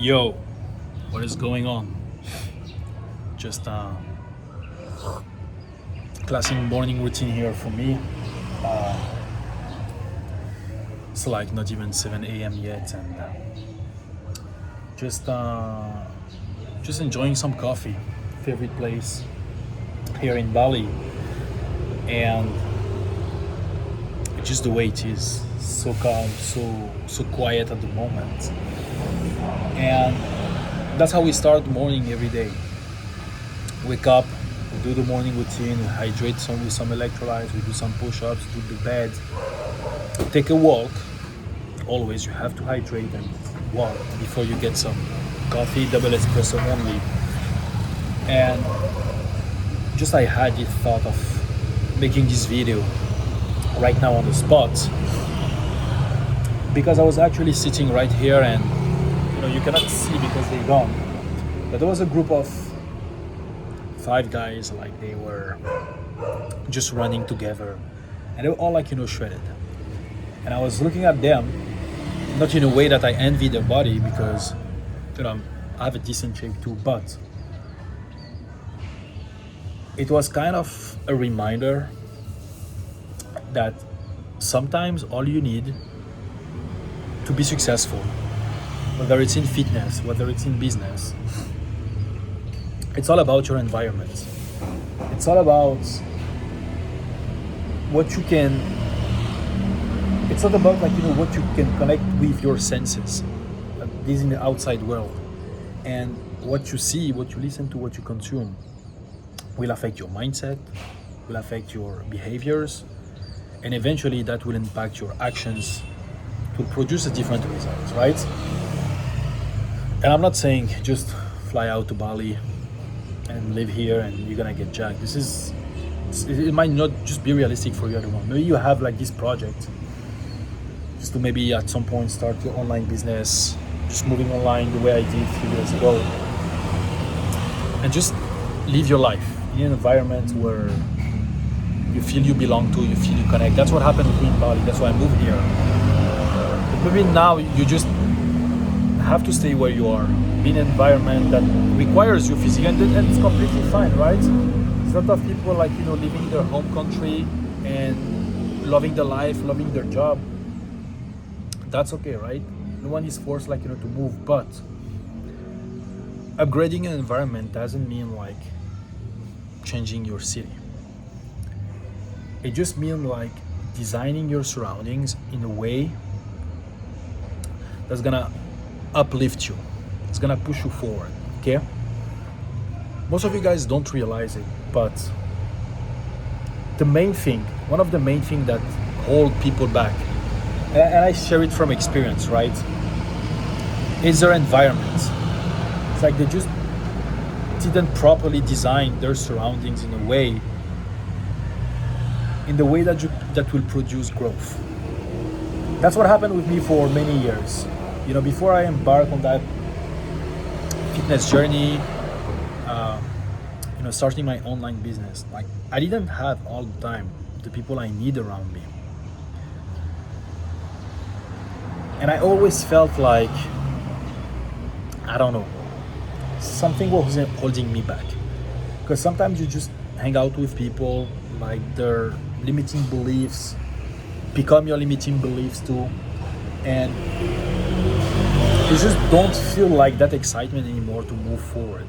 Yo, what is going on? Just classic morning routine here for me. Uh, it's like not even 7 a.m. yet, and just uh, just enjoying some coffee. Favorite place here in Bali, and just the way it is, so calm, so quiet at the moment, and that's how we start the morning every day. Wake up, we do the morning routine, we hydrate some with some electrolytes, we do some push-ups, do the bed, take a walk. Always you have to hydrate and walk before you get some coffee, double espresso only. And just I had the thought of making this video right now on the spot because I was actually sitting right here, and you cannot see because they're gone, but there was a group of five guys, like they were just running together, and they were all like shredded, and I was looking at them, not in a way that I envy their body, because I have a decent shape too, but it was kind of a reminder that sometimes all you need to be successful, whether it's in fitness, whether it's in business, it's all about your environment. It's all about what you can, it's not about what you can connect with your senses, this in the outside world. And what you see, what you listen to, what you consume will affect your mindset, will affect your behaviors, and eventually that will impact your actions to produce a different result, right? And I'm not saying just fly out to Bali and live here and you're gonna get jacked. It might not just be realistic for you at the moment. Maybe you have like this project just to maybe at some point start your online business, just moving online the way I did a few years ago, and just live your life in an environment where you feel you belong to, you feel you connect. That's what happened with me in Bali. That's why I moved here. But maybe now you just have to stay where you are, be in an environment that requires you physically, and it's completely fine, right? There's a lot of people living their home country and loving their life, loving their job. That's okay, right? No one is forced to move, but upgrading an environment doesn't mean like changing your city. It just means like designing your surroundings in a way that's gonna uplift you. It's gonna push you forward, okay? Most of you guys don't realize it, but one of the main thing that hold people back, and I share it from experience, right, is their environment. It's like they just didn't properly design their surroundings in the way that will produce growth. That's what happened with me for many years. Before I embarked on that fitness journey, starting my online business, like I didn't have all the time the people I need around me. And I always felt like, I don't know, something was holding me back. Because sometimes you just hang out with people, like their limiting beliefs become your limiting beliefs too. And you just don't feel like that excitement anymore to move forward.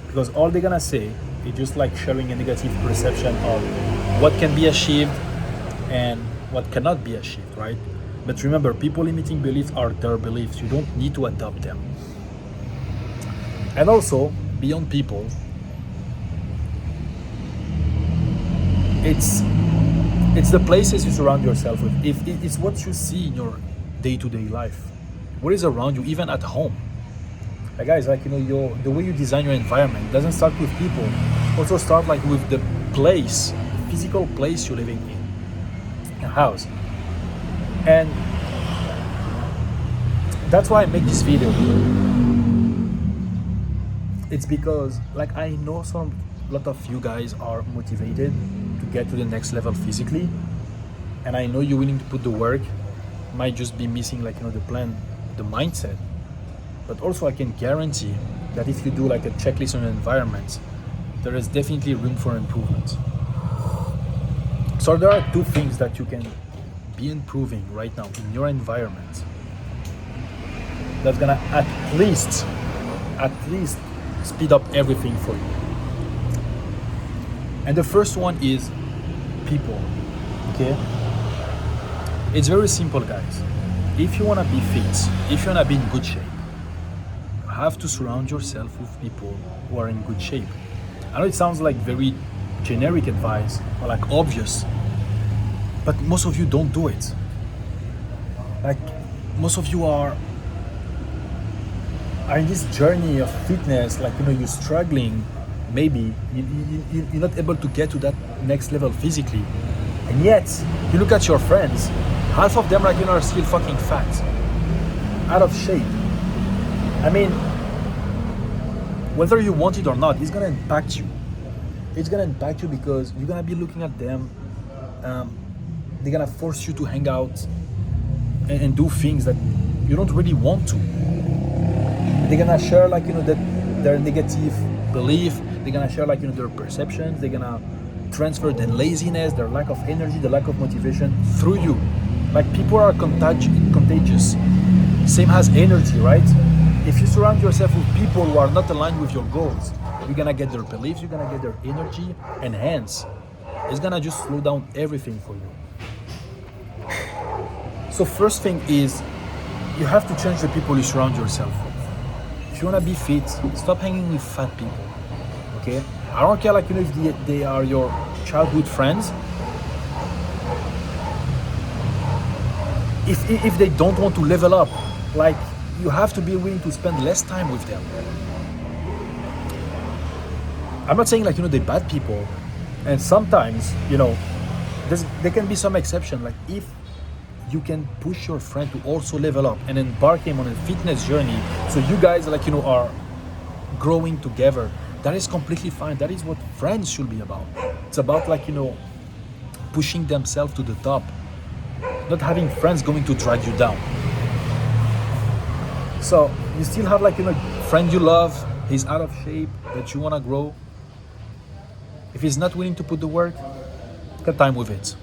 Because all they're gonna say is just like sharing a negative perception of what can be achieved and what cannot be achieved, right? But remember, people limiting beliefs are their beliefs. You don't need to adopt them. And also, beyond people, it's the places you surround yourself with. If it's what you see in your day-to-day life, what is around you, even at home. Like guys, the way you design your environment doesn't start with people. Also start with the place, the physical place you're living in, a house. And that's why I make this video. It's because I know a lot of you guys are motivated to get to the next level physically, and I know you're willing to put the work. Might just be missing the plan, the mindset. But also I can guarantee that if you do like a checklist on your environment, there is definitely room for improvement. So there are two things that you can be improving right now in your environment that's gonna at least speed up everything for you. And the first one is people. Okay? It's very simple, guys. If you wanna be fit, if you wanna be in good shape, you have to surround yourself with people who are in good shape. I know it sounds like very generic advice or like obvious, but most of you don't do it. Like most of you are in this journey of fitness, like you're struggling, maybe you're not able to get to that next level physically, and yet you look at your friends, half of them are still fucking fat, out of shape. I mean, whether you want it or not, it's gonna impact you. It's gonna impact you because you're gonna be looking at them. They're gonna force you to hang out and do things that you don't really want to. They're gonna share their negative belief. They're gonna share their perceptions. They're gonna transfer the laziness, their lack of energy, the lack of motivation through you. Like people are contagious. Same as energy, right? If you surround yourself with people who are not aligned with your goals, you're gonna get their beliefs, you're gonna get their energy, and hence, it's gonna just slow down everything for you. So first thing is, you have to change the people you surround yourself with. If you wanna be fit, stop hanging with fat people, okay? I don't care if they are your childhood friends. If they don't want to level up, you have to be willing to spend less time with them. I'm not saying they're bad people, and sometimes there can be some exception. Like if you can push your friend to also level up and embark him on a fitness journey, so you guys are growing together, that is completely fine. That is what friends should be about. It's about pushing themselves to the top, not having friends going to drag you down. So you still have friend you love, he's out of shape, that you want to grow. If he's not willing to put the work, get time with it.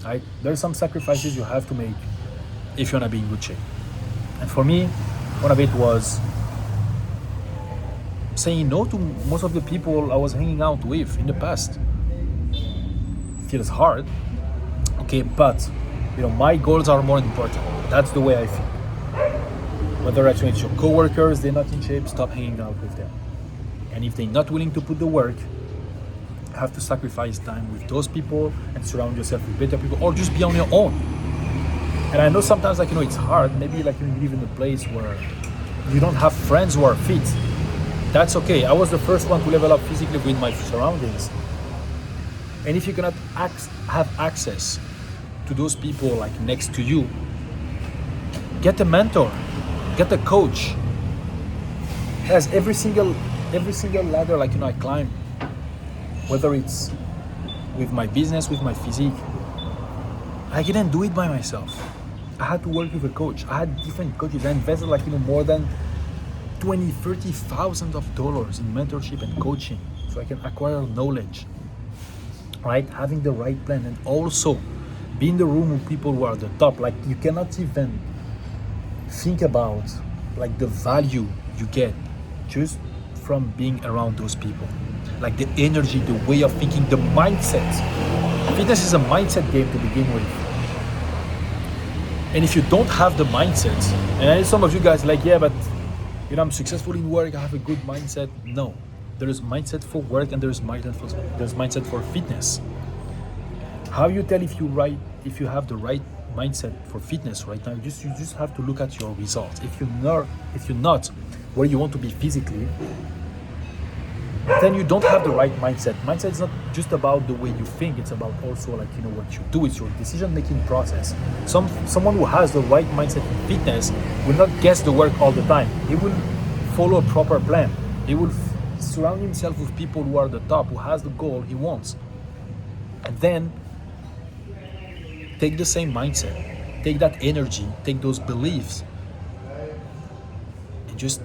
Right? There's some sacrifices you have to make if you want to be in good shape. And for me, one of it was saying no to most of the people I was hanging out with in the past. It feels hard, okay, but my goals are more important. That's the way I feel. Whether actually it's your coworkers, they're not in shape, stop hanging out with them. And if they're not willing to put the work, you have to sacrifice time with those people and surround yourself with better people, or just be on your own. And I know sometimes it's hard. Maybe you live in a place where you don't have friends who are fit. That's okay. I was the first one to level up physically with my surroundings. And if you cannot have access to those people next to you, get a mentor, get a coach. As every single ladder I climb, whether it's with my business, with my physique, I didn't do it by myself. I had to work with a coach. I had different coaches. I invested more than $20,000-$30,000 in mentorship and coaching so I can acquire knowledge, right? Having the right plan, and also be in the room with people who are at the top. You cannot even think about the value you get just from being around those people. The energy, the way of thinking, the mindset. Fitness is a mindset game to begin with. And if you don't have the mindset, and I know some of you guys yeah, but I'm successful in work, I have a good mindset. No, there is mindset for work and there's mindset for fitness. How you tell if you have the right mindset for fitness right now? You just have to look at your results. If you're not where you want to be physically, then you don't have the right mindset. Mindset is not just about the way you think, it's about also what you do. It's your decision-making process. Someone who has the right mindset in fitness will not guess the work all the time. He will follow a proper plan. He will surround himself with people who are the top, who has the goal he wants. And then take the same mindset, take that energy, take those beliefs, and just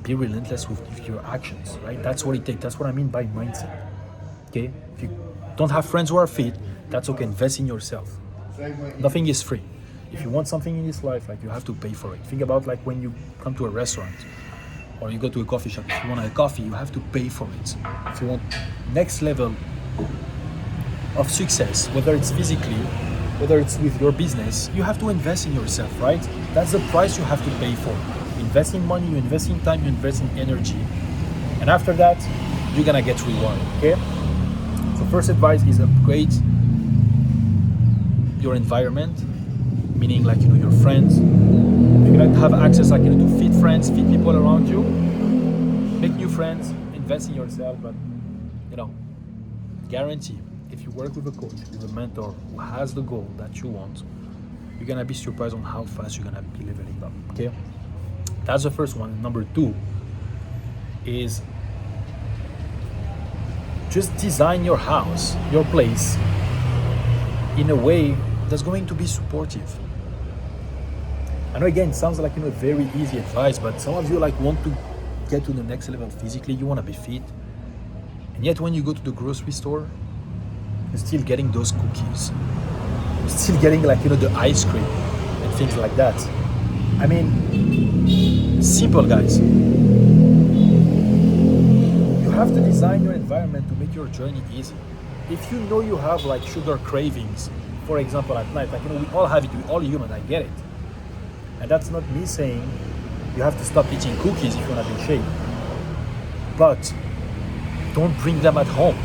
be relentless with your actions, right? That's what it takes. That's what I mean by mindset. Okay? If you don't have friends who are fit, that's okay. Invest in yourself. Nothing is free. If you want something in this life, like, you have to pay for it. Think about like when you come to a restaurant or you go to a coffee shop. If you want a coffee, you have to pay for it. If you want next level of success, whether it's physically, whether it's with your business, you have to invest in yourself, right? That's the price you have to pay for. You invest in money, you invest in time, you invest in energy. And after that, you're gonna get rewarded, okay? So first advice is upgrade your environment, meaning like, your friends. If you're gonna have access like, to fit friends, fit people around you, make new friends, invest in yourself, but guarantee, if you work with a coach, with a mentor who has the goal that you want, you're gonna be surprised on how fast you're gonna be leveling up, okay? That's the first one. Number two is just design your house, your place, in a way that's going to be supportive. I know, again, it sounds like very easy advice, but some of you like want to get to the next level physically, you want to be fit, and yet when you go to the grocery store, you're still getting those cookies, you're still getting like the ice cream and things like that. I mean, simple, guys. You have to design your environment to make your journey easy. If you know you have like sugar cravings, for example, at night, like we all have it, we're all human, I get it. And that's not me saying you have to stop eating cookies if you want to be in shape. But don't bring them at home.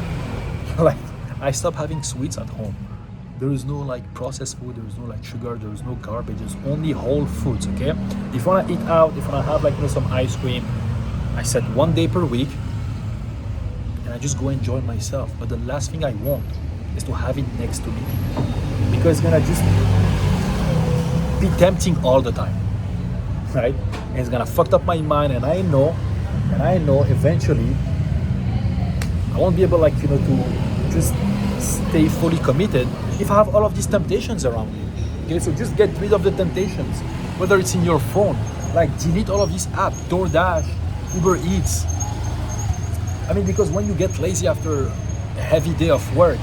Like, I stopped having sweets at home. There is no like processed food, there is no like sugar, there is no garbage, there's only whole foods, okay? If you want to eat out, if you want to have like some ice cream, I said 1 day per week, and I just go enjoy myself. But the last thing I want is to have it next to me, because it's gonna just be tempting all the time, right? And it's gonna fuck up my mind, and I know eventually I won't be able like to just stay fully committed if I have all of these temptations around me. Okay, so just get rid of the temptations, whether it's in your phone, like delete all of these apps, DoorDash, Uber Eats. I mean, because when you get lazy after a heavy day of work,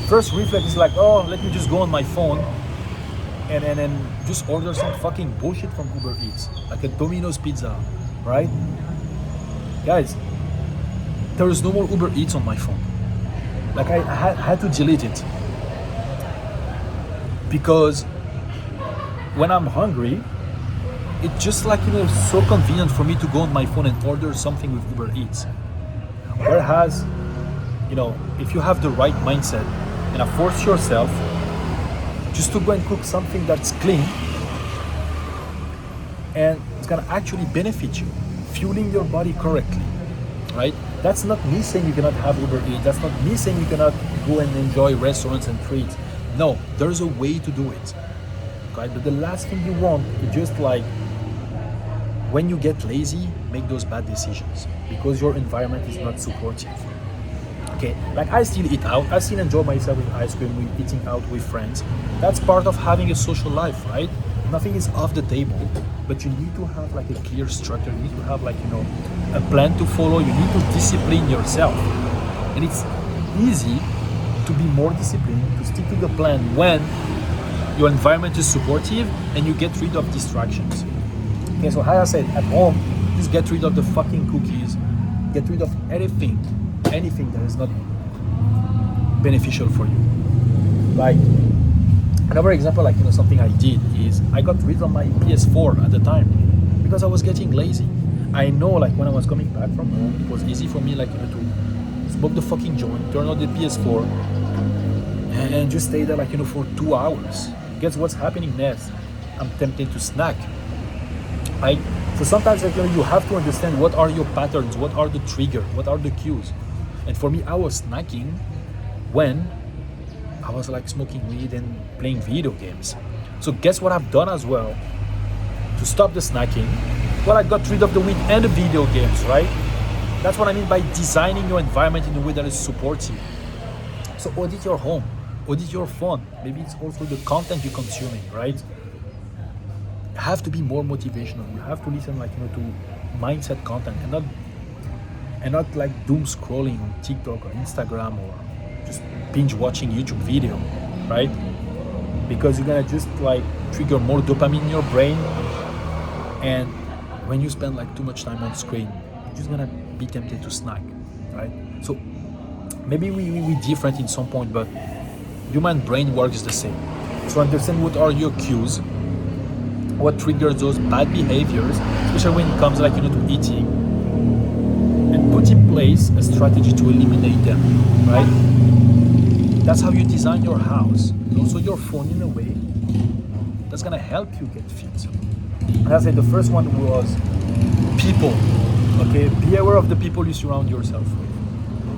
first reflex is like, oh, let me just go on my phone and then just order some fucking bullshit from Uber Eats, like a Domino's pizza, right? Guys, there is no more Uber Eats on my phone. Like, I had to delete it, because when I'm hungry, it's just like so convenient for me to go on my phone and order something with Uber Eats. Whereas, if you have the right mindset and force yourself just to go and cook something that's clean and it's gonna actually benefit you, fueling your body correctly, right? That's not me saying you cannot have Uber Eats. That's not me saying you cannot go and enjoy restaurants and treats. No, there's a way to do it, okay? But the last thing you want is just like, when you get lazy, make those bad decisions because your environment is not supportive. Okay, like I still eat out, I still enjoy myself with ice cream, with eating out with friends. That's part of having a social life, right? Nothing is off the table, but you need to have like a clear structure. You need to have like, a plan to follow. You need to discipline yourself. And it's easy to be more disciplined, to stick to the plan when your environment is supportive and you get rid of distractions. Okay, so as I said, at home, just get rid of the fucking cookies, get rid of anything that is not beneficial for you. Like, another example, like, something I did is I got rid of my PS4 at the time because I was getting lazy. I know, like, when I was coming back from home, it was easy for me, like, to smoke the fucking joint, turn on the PS4, and just stay there, like, for 2 hours. Guess what's happening next? I'm tempted to snack. Right? So sometimes, like, you have to understand what are your patterns, what are the triggers, what are the cues. And for me, I was snacking when I was like smoking weed and playing video games. So guess what I've done as well to stop the snacking? Well, I got rid of the weed and the video games, right? That's what I mean by designing your environment in a way that is supportive. So audit your home, audit your phone. Maybe it's also the content you're consuming, right? You have to be more motivational. You have to listen, like, to mindset content, and not like doom scrolling on TikTok or Instagram or just binge watching YouTube video, right? Because you're gonna just like trigger more dopamine in your brain, and when you spend like too much time on screen, you're just gonna be tempted to snack, right? So maybe we different in some point, but human brain works the same. So understand what are your cues, what triggers those bad behaviors, especially when it comes like to eating, and put in place a strategy to eliminate them, right? That's how you design your house, and also your phone in a way that's gonna help you get fit. And as I said, the first one was people. Okay, be aware of the people you surround yourself with.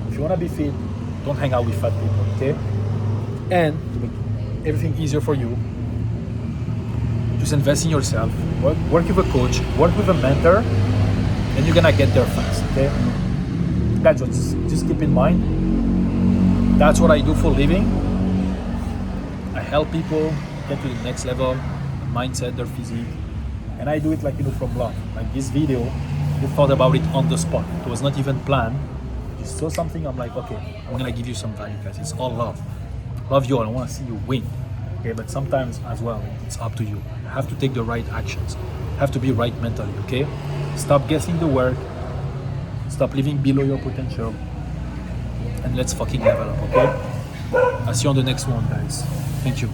If you wanna be fit, don't hang out with fat people, okay? And to make everything easier for you, just invest in yourself. Work with a coach, work with a mentor, and you're gonna get there fast, okay? Guys, just keep in mind, that's what I do for a living. I help people get to the next level, their mindset, their physique, and I do it like from love. Like this video, you thought about it on the spot. It was not even planned. You saw something, I'm like, okay, I'm gonna give you some value, guys. It's all love. Love you all. I want to see you win. Okay, but sometimes as well, it's up to you. You have to take the right actions. You have to be right mentally. Okay, stop guessing the work. Stop living below your potential, and let's fucking level up. Okay, I'll see you on the next one, guys. Thank you.